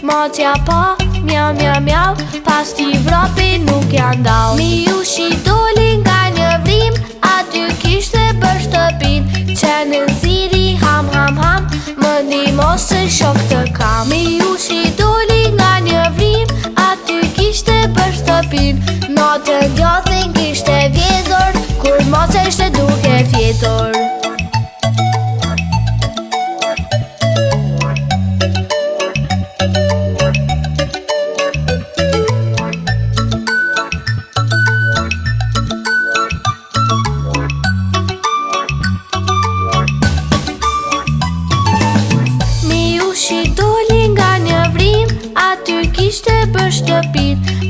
Matja pa, mjau, mjau, mjau, pas t'i vrapi nuk janë dau. Miushi doli nga një vrim, aty kishte për shtëpin, që në ziri ham, ham, ham, më ndihmos se shok të kam. Miushi doli nga një vrim, aty kishte për shtëpin, natën djathin kishte vjedhur, kur maca ishte duke fjetur.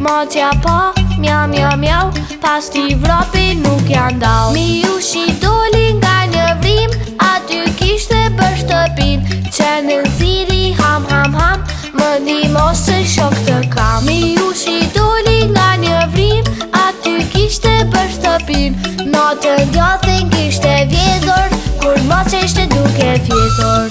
Matja pa, mjau, mjau, mjau, pas t'i vrapi nuk janë dau. Miushi doli nga një vrim, aty kishte për shtëpin, që në ziri ham, ham, ham, më ndihmos se shok të kam. Miushi doli nga një vrim, aty kishte për shtëpin, natën djathin kishte vjedhur, kur maca ishte duke fjetur.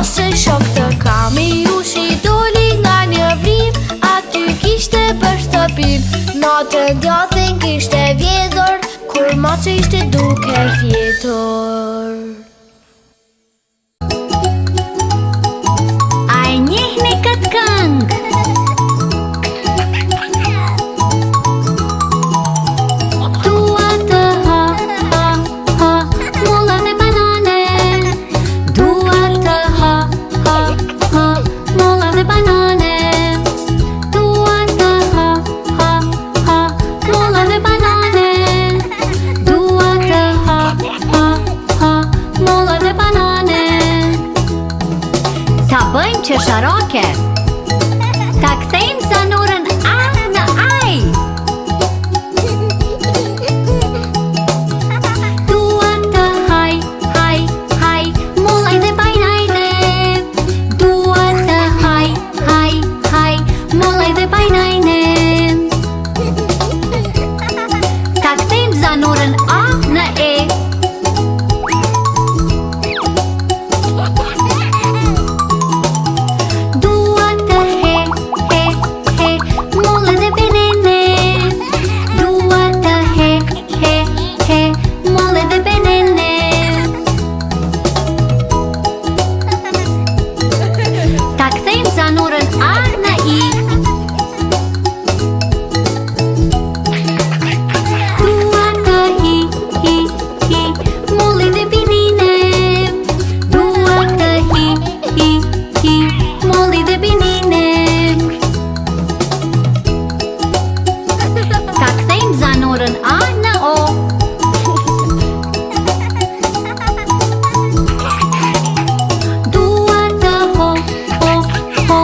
Se shok të kam. Miushi doli nga një vrim, aty kishte për shtëpin, natën djathin kishte vjedhur, kur maca ishte duke fjetur. A e njehni këtë këngë? Dua të ha, ha, ha, molla dhe banane. Dua të ha, ha, ha, molla dhe banane. Dua të ha, ha, ha, molla dhe banane. Dua të ha, ha, ha, molla dhe banane. Ta bëjmë qesharake. Ta kthejmë zanurën a në aj. Dua të haj, haj, haj, mollaj dhe bajnajne. Dua të haj, haj, haj, mollaj dhe bajnajne. Ta kthejmë zanurën a në e. Dua të he, he, he, mollë dhe benene. Dua të he, he, he, mollë dhe benene. Ta kthejmë zanurën a në i. Dua të hi, hi, hi, mollë dhe binine. Dua të hi, hi, hi, mollë dhe binine. Ta kthejmë zanurën a në o. Dua të ho, ho, ho,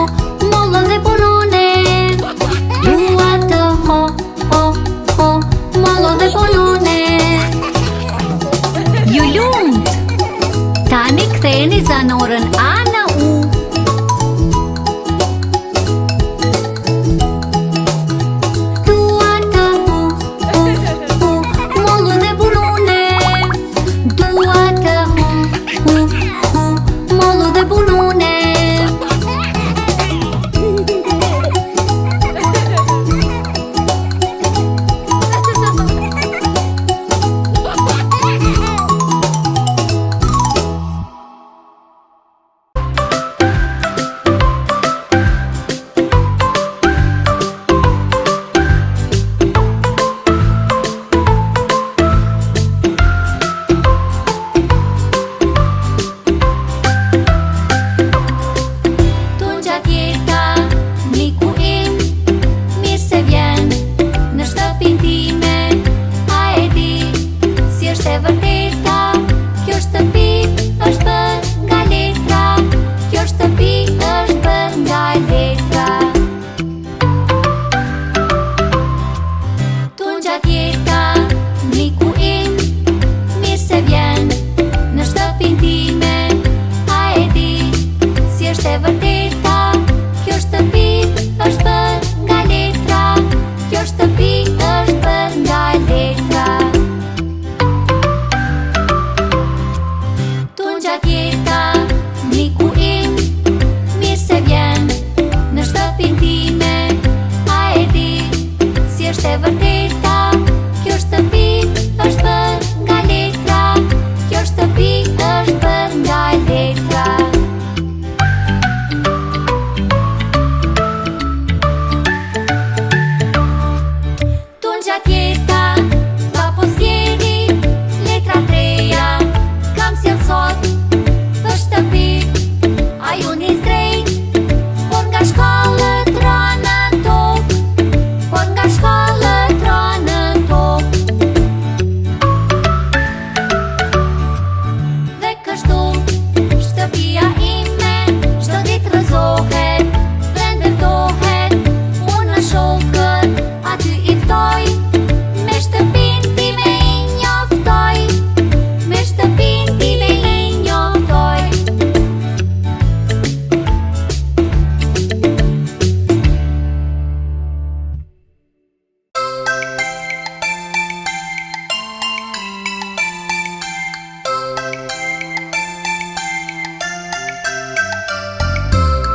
mollë dhe punone. Dua të ho, ho, ho, mollë dhe punone. Ju lumt, tani ktheni zanurën a në u. Dua të hu, hu, hu, mollë dhe punone. Dua të hu, hu, hu, mollë dhe punone.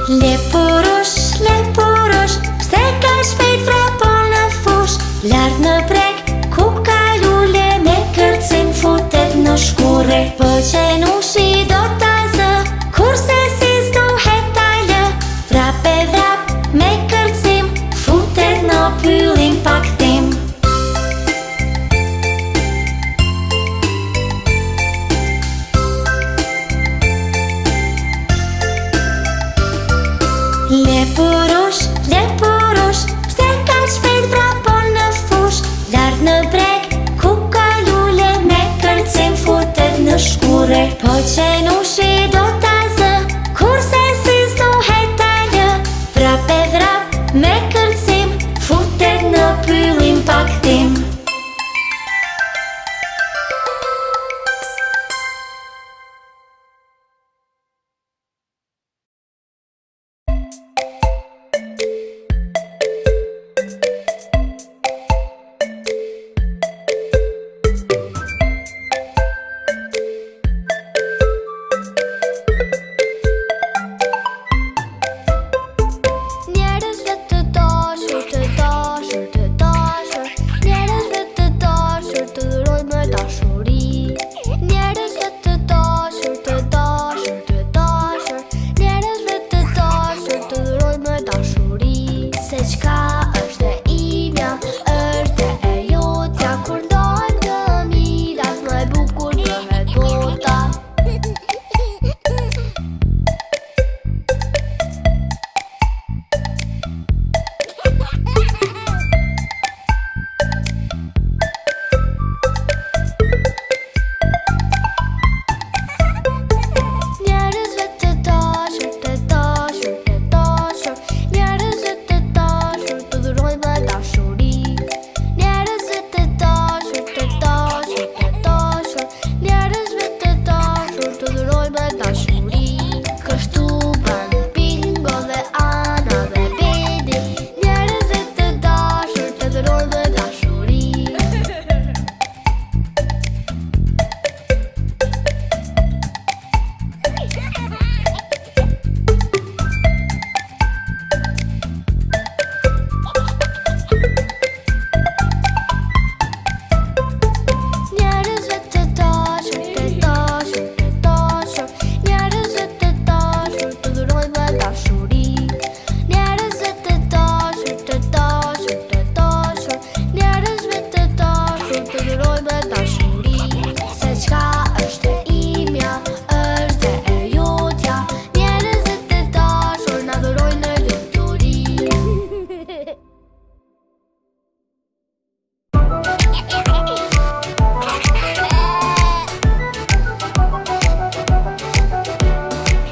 Lepurush, lepurush, pse ka shpejt vrapon në fush? Lart në breg, ku ka lule, me kërcim futet në shkure. Po qenushi do ta zë, kurse si s'duhet ta lë. Vrap e vrap, me kërcim, futet në pyllin paktim. Lepurush, lepurush, pse ka shpejt vrapon në fush? Lart në breg, ku ka lule, me kërcim futet në shkure. Po qenushi do ta zë, kurse si s'duhet ta lë. Vrap e vrap, me kërcim, futet në pyllin paktim. Njerëzve të dashur, të dashur, të dashur. Njerëzve të dashur, të dhurojnë me dashuri. Njerëzve të dashur, të dashur, të dashur. Njerëzve të dashur, të dhurojnë me dashuri. Se çka është e imja, është e jotja. Kur ndohem të mirat, më e bukur bëhet bota. Njerëzve të dashur, të dashur, të dashur. Njerëzve të dashur, të dhurojnë me dashuri. Njerëzve të dashur, të dashur, të dashur. Njerëzve të dashur, të dhurojnë me dashuri. Kështu bën Bingo dhe Ana dhe Bedi. Njerëzve të dashur, të dhurojnë me dashuri. Njerëzve të dashur, të dashur, të dashur. Njerëzve të dashur, të dhurojnë me dashuri. Njerëzve të dashur, të dashur, të dashur. Njerëzve të dashur, të dhurojnë me dashuri. Se çka është e imja, është e jotja. Njerëzve të dashur, na dhurojnë në lumturi.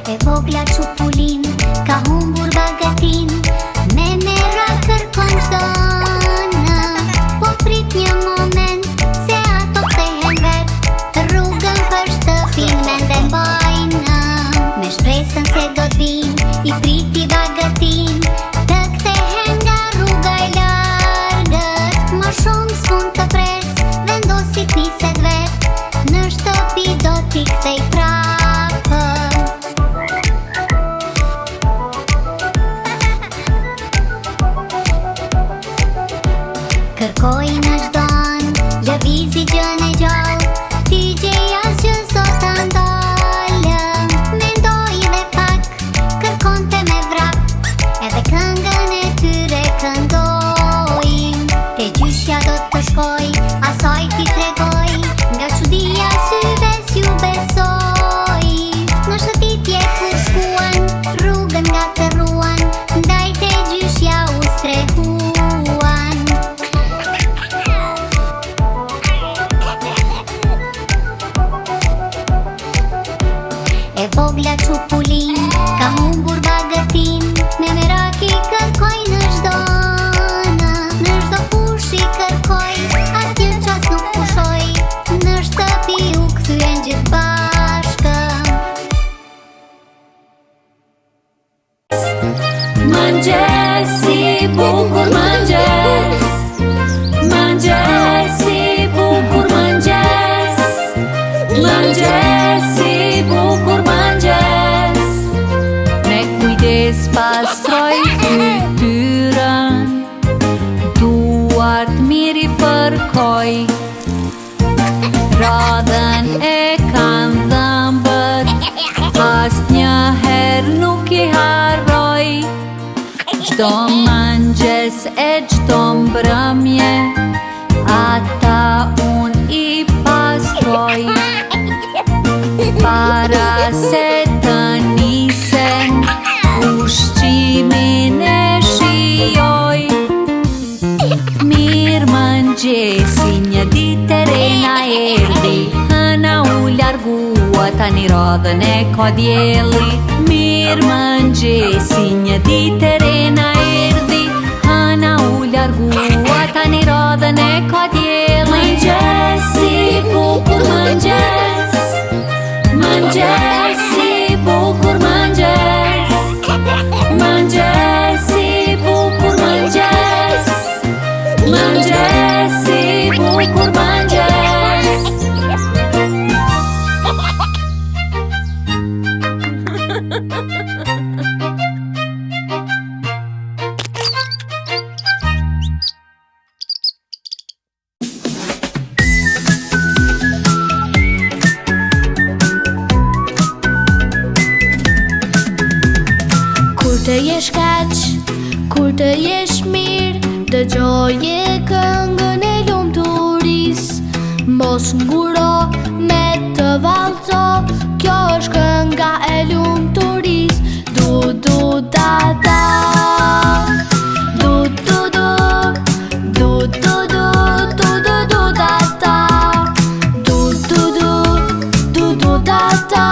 E vogla çupulin, ka humbur bagatin. Me mera kërkon çdona, po prit një moment, se ato kthehen vet. Rrugën për shtëpin mende mbajnë, me shpresën se do t'vin, i priti bagatin. Të kthehen nga rruga e largët, më shumë s'mund të pres, vendosi t'niset vet. Në shtëpi do t'i kthej prapë. Kërkoj në çdon, lëvizi gjën e gjallë. Ti gjeja që sot ta ndalë. Mendoj dhe pak, kërkonte me vrap, edhe këngën e tyre këndojnë. Te gjyshja do të shkoj, asaj ti tregoj, nga çudia syve s'ju besoj. Në shëtitje kur shkuan, rrugën nga të ruan, ndaj te gjyshja u strehuan. E vogla çupulin, ka humbur bagatin. Me meraki kërkoj në çdona, në çdo fush i kërkoj, asnjë çast nuk pushoj. Në shtëpi u kthyen gjithë bashkë. Mëngjesi, bukur mëngjes. Mëngjesi, bukur mëngjes. Mëngjesi, bukur mëngjes. munges pastroj fytyrën, duart miri fërkoj, radhën e kanë dhëmbët, asnjëherë nuk I harroj. Çdo mëngjes e çdo mbrëmje, ata unë I pastroj. Para se të nisen, ushqimin e shijoj. Mirë mëngjesi, një ditë e re na erdhi, hëna u largua, tani radhën e ka dielli. Mirë mëngjesi, një ditë e re na erdhi, hëna u largua, tani radhën e ka dielli. Mëngjesi, bukur mëngjes, mëngjesi, bukur mëngjes, mëngjesi, bukur mëngjes, mëngjesi, bukur mëngjes. Kur të jesh kaq, kur të jesh mirë, dëgjoje këngën e lumturisë. Mos nguro me të vallëzo, kjo është kënga e lumturisë. Du du da da, du du du, du du du, du du du da da, du du du, du du da da,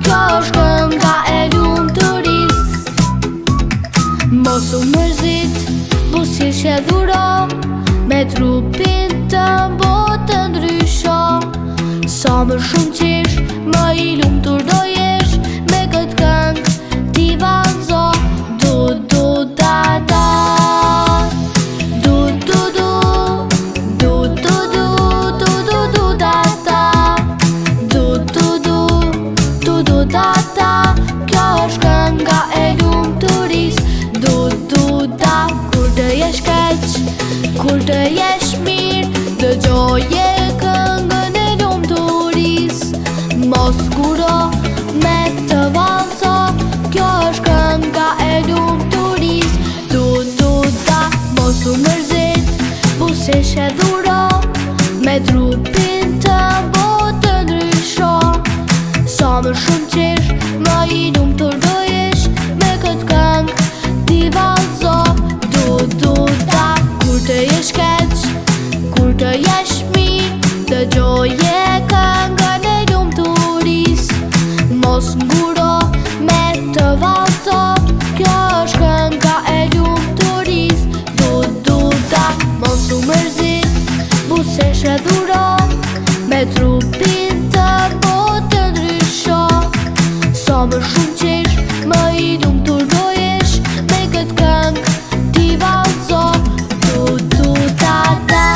kjo është kënga e lumturisë. Mos u mërzit, buzëqesh e dhuro, me trupin të mbotë ndrysho. Sa më shumë qesh, më I lumtur do jesh, me këtë këngë ti vallëzo. Du du da da, du du du, du du du, du du du da da, du du du, du du da da, kjo është kënga e lumturisë. Du du da, kur të jesh kaq, kur të jesh mirë, dëgjoje këngën e lumturisë. Mos nguro me të vallëzo, kjo është kënga e lumturisë. Du du da, mos u mërzit, buzëqesh e dhuro, me trupin të mbotë ndrysho. Sa më shumë qesh, më I lumtur do jesh, me këtë këngë ti vallëzo. Du du da, kur të jesh kaq, kur të jesh mirë, dëgjoje këngën e lumturisë. Mos nguro me të vallëzo, kjo është kënga e lumturisë. Du du da, mos u mërzit, buzëqesh e dhuro, me trupin të mbotë ndrysho. Sa më shumë qesh, më I lumtur do jesh, me këtë këngë ti vallëzo. Du du da da.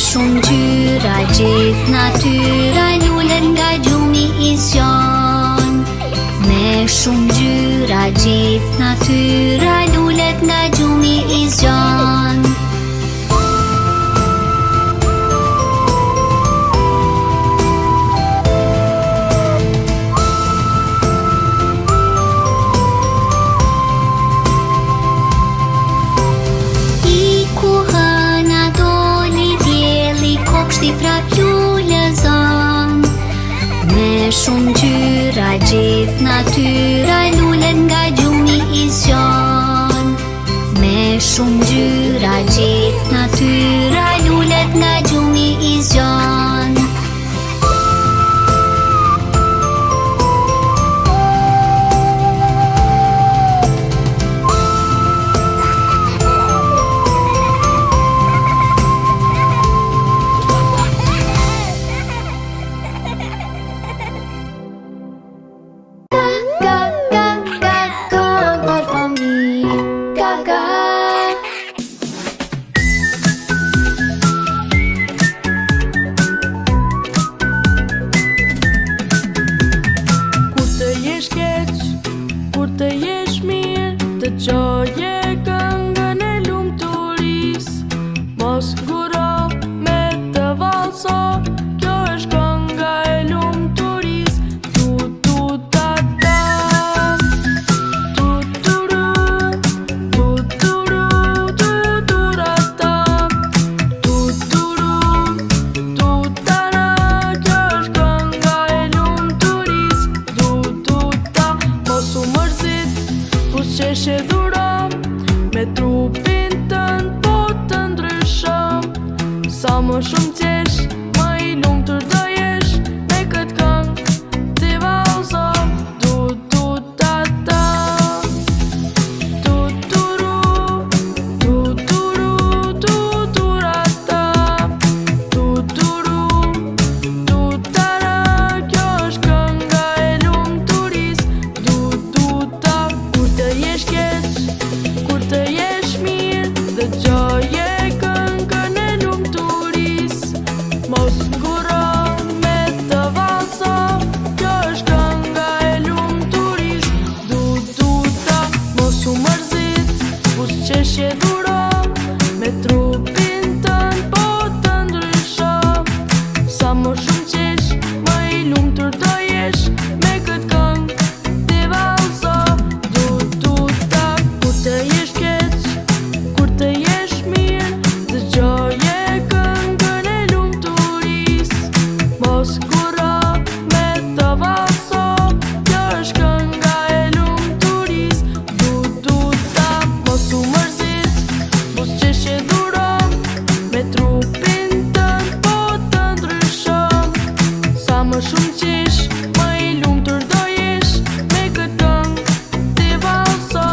Shumë gjyra, gjithë natyra, lullet nga gjumi I zgjon. Me shumë gjyra, gjithë natyra, lullet nga gjumi I zgjon. Shumë gjyra, gjithë natyra, lullet nga gjumi I zgjon. Me shumë gjyra, gjithë natyra, lullet nga gjumi I zgjon. valso, kjo është kënga e lumturis. Tu-tu-ta-ta, tu-tu-ru, tu-tu-ru, tu-tu-ra-ta, tu-tu-ru, tu-ta-ra, kjo është kënga e lumturis. Tu-tu-ta, mos u mërzit, buzëqeshje dhuro, me trupin tënd po të ndryshon. Sa më shumë t'jesh, më i lumtur do jesh. Me këtë këngë ti vallëzo. Tu-tu-ta-ta, tu-tu-ru, tu-tu-ru, tu-tu-ra-ta, tu-tu-ru, tu-ta-ra, kjo është kënga e lumturis. Tu-tu-ta, kur të jesh keq, kur të jesh mirë, dëgjoje këngën e lumturis. Mos nguro me të valso, kjo është kënga e lumturis. Du-du-ta, mos u mërzit, buzëqeshje dhuro, me trupin tënd po të ndryshon. Sa më shumë qesh, më i lumtur do jesh. Me këtë këngë ti vallëzo. Du-du-ta, kur të jesh keq, kur të jesh mirë, dëgjoje këngën e lumturis. Mos nguro me të valso, kjo është kënga e lumturis. Du-du-ta, mos u mërzit, buzëqeshje dhuro, me trupin tënd po të ndryshon. Sa më shumë qesh, më i lumtur do jesh. Me këtë këngë ti vallëzo.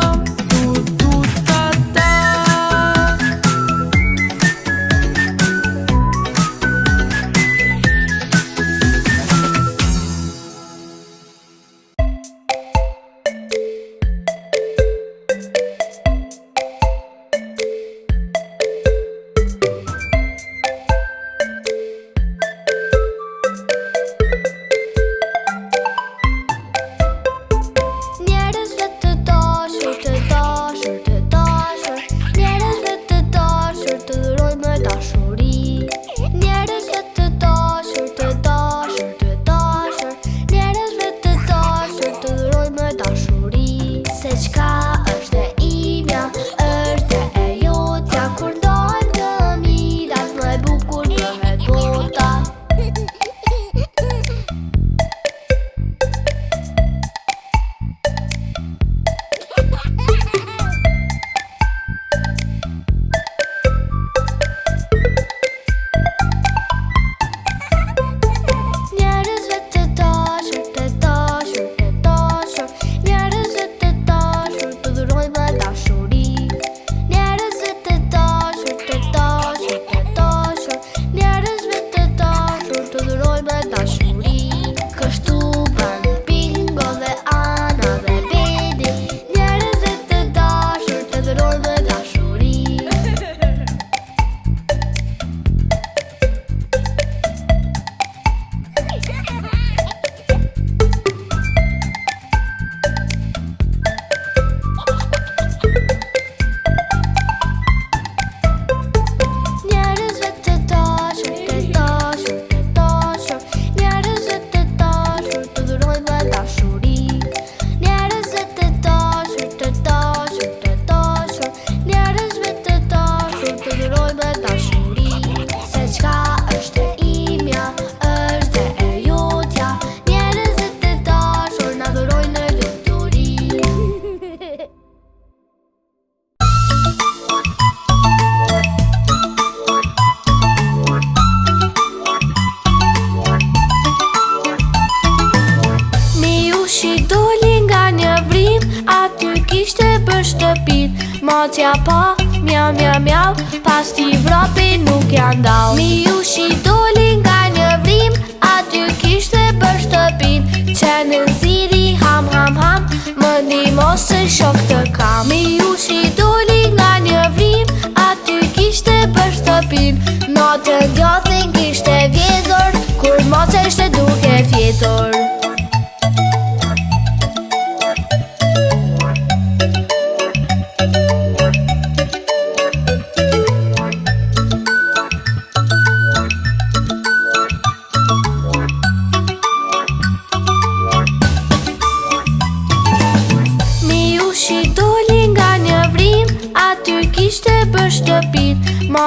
Tu-tu-ta-ta. Njerëzve të dashur, të dashur, të dashur, njerëzve të dashur, të dhurojmë me dashuri. Njerëzve të dashur, të dashur, të dashur, njerëzve të dashur, të dhurojmë me dashuri. Se çka është e imja, është e jotja, kur ndohen të mirat, më e bukur bëhet bota. Njerëzve të dashur, të dashur, të dashur, njerëzve të dashur, të dhurojmë me dashuri. Njerëzve të dashur, të dashur, të dashur, njerëzve të dashur, të dhurojmë me dashuri. Kështu bën Bingo dhe Ana dhe Bedi, njerëzve të dashur, të dhurojmë me dashuri. Njerëzve të dashur, të dashur, të dashur, njerëzve të dashur, të dhurojmë me dashuri. Njerëzve të dashur, të dashur, të dashur, njerëzve të dashur, të dhurojmë me dashuri. Se çka është e imja, është e jotja, njerëzve të dashur, na dhurojnë në lumturi. Miushi doli nga një vrim, aty kishte për shtëpin. Motja po, mjau, mjau, mjau, pas t'i vropi nuk ja ndau. Miushi doli nga një vrim, aty kishte për shtëpin. Që në nxirri ham, ham, ham, më ndihmo se shok të kam. Miushi doli nga një vrim, aty kishte për shtëpin. Natën gjathin kishte vjedhur, kur moca ishte duke fjetur.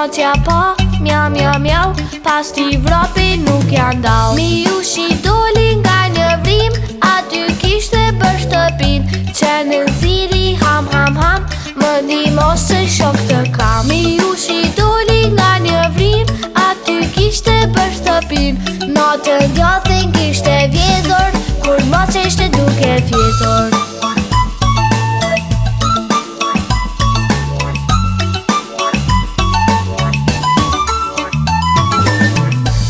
Notja po, mjau, mjau, mjau, pas t'i vropi nuk janë dau. Miushi doli nga një vrim, aty kishte për shtëpin, që në thiri ham, ham, ham, më ndihmo se shok të kam. Miushi doli nga një vrim, aty kishte për shtëpin, natën djathin kishte vjedhur, kur mos ishte duke fjetur.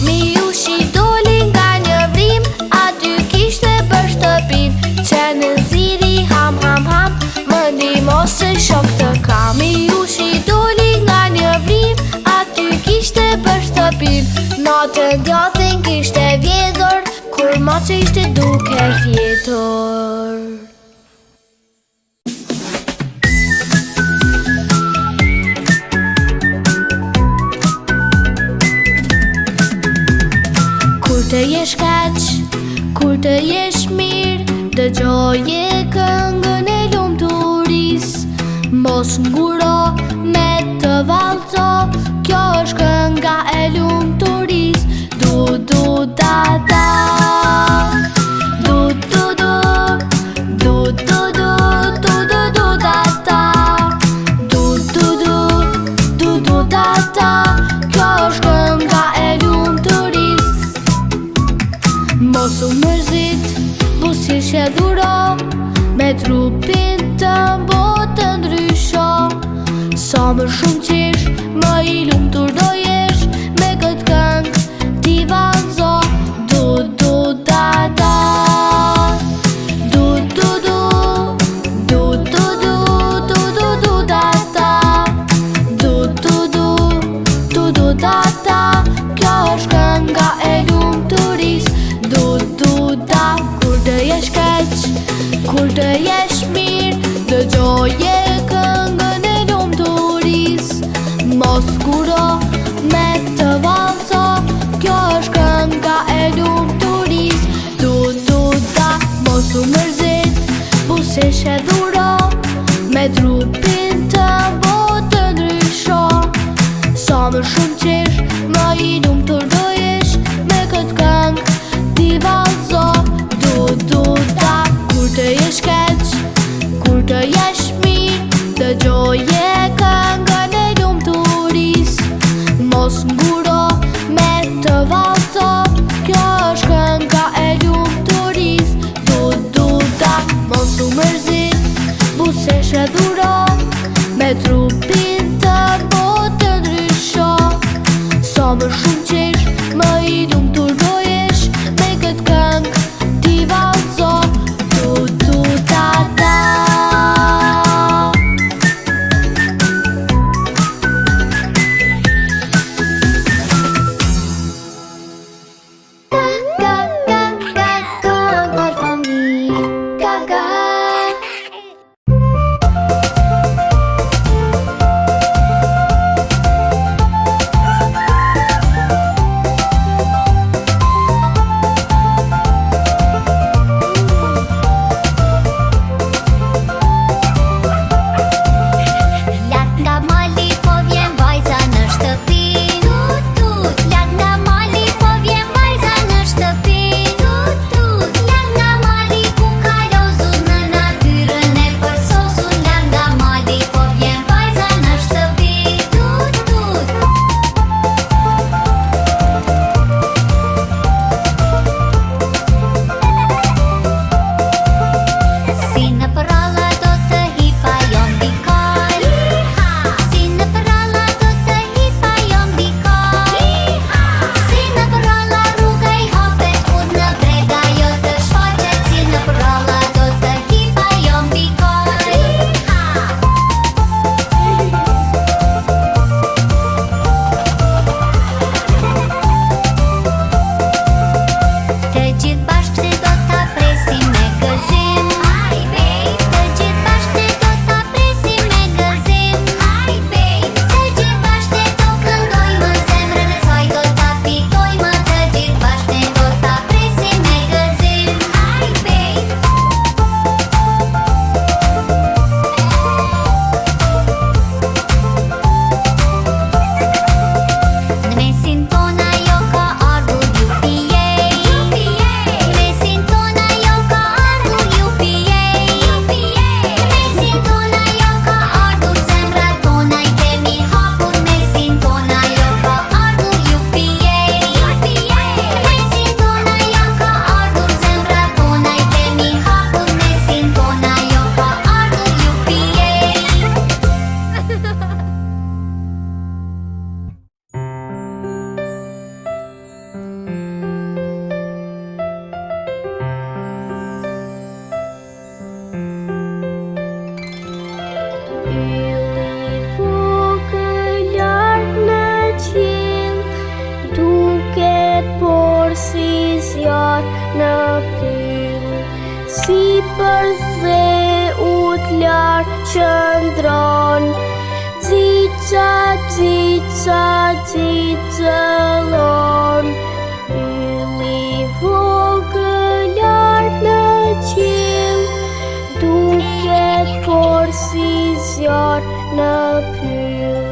Miushi doli nga një vrim, aty kishte për shtëpin, që në thiri ham, ham, ham, më ndihmo se shok të kam. Miushi doli nga një vrim, aty kishte për shtëpin, natën djathin kishte vjedhur, kur mos ishte duke fjetur. Kur të jesh kaq, kur të jesh mirë, dëgjoje këngën e lumturisë. Mos nguro me të vallëzo, kjo është kënga e lumturisë. Du du da da, du du du, du du du, du du du da da, du du du, du du da da, kjo është kënga e lumturisë. Mos u mërzit, buzëqesh e dhuro, me trupin të botë ndrysho. Sa më shumë qesh, më i lumtur do jesh, me këtë këngë t'i vallëzo. Du du da da, du du du, du du du, du du du da da, du du du, du du da da, kjo është kënga e lumturisë. Du du da, kur të jesh keq, kur të jesh mirë, dëgjoje këngën e lumturisë. Mos nguro me të vallëzo, kjo është kënga e lumturisë. Du du da, mos u mërzit, buzëqesh e dhuro, me trupin të botë ndrysho. Sa më shumë qesh, më i lumtur do jesh, me këtë këngë t'i vallëzo. Du du da, kur të jesh keq, kur të jesh mirë, dëgjoje këngën e lumturisë. Mos nguro me të vallëzo, kjo është kënga e lumturisë. Du du da, mos u mërzit, buzëqesh e dhuro, për theut larë qëndron. Cica, cica, cicëllon. Ylli vogël lart në qiell, duket por si zjarr në pyll.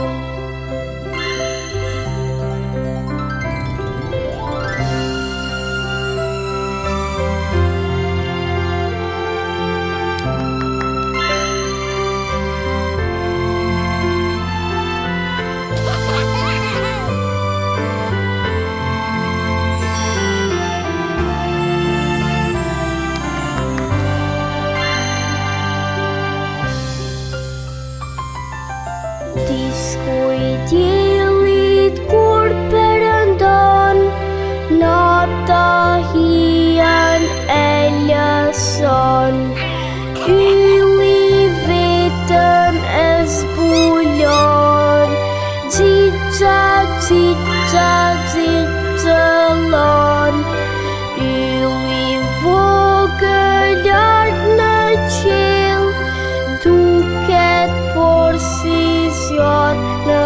Diskuj diellit kur perëndon, nata hian e lëson. Ylli vetëm e zbulon. Cica, cica, cicëllon. Ylli vogël lart në qiell, duket por si zjarr në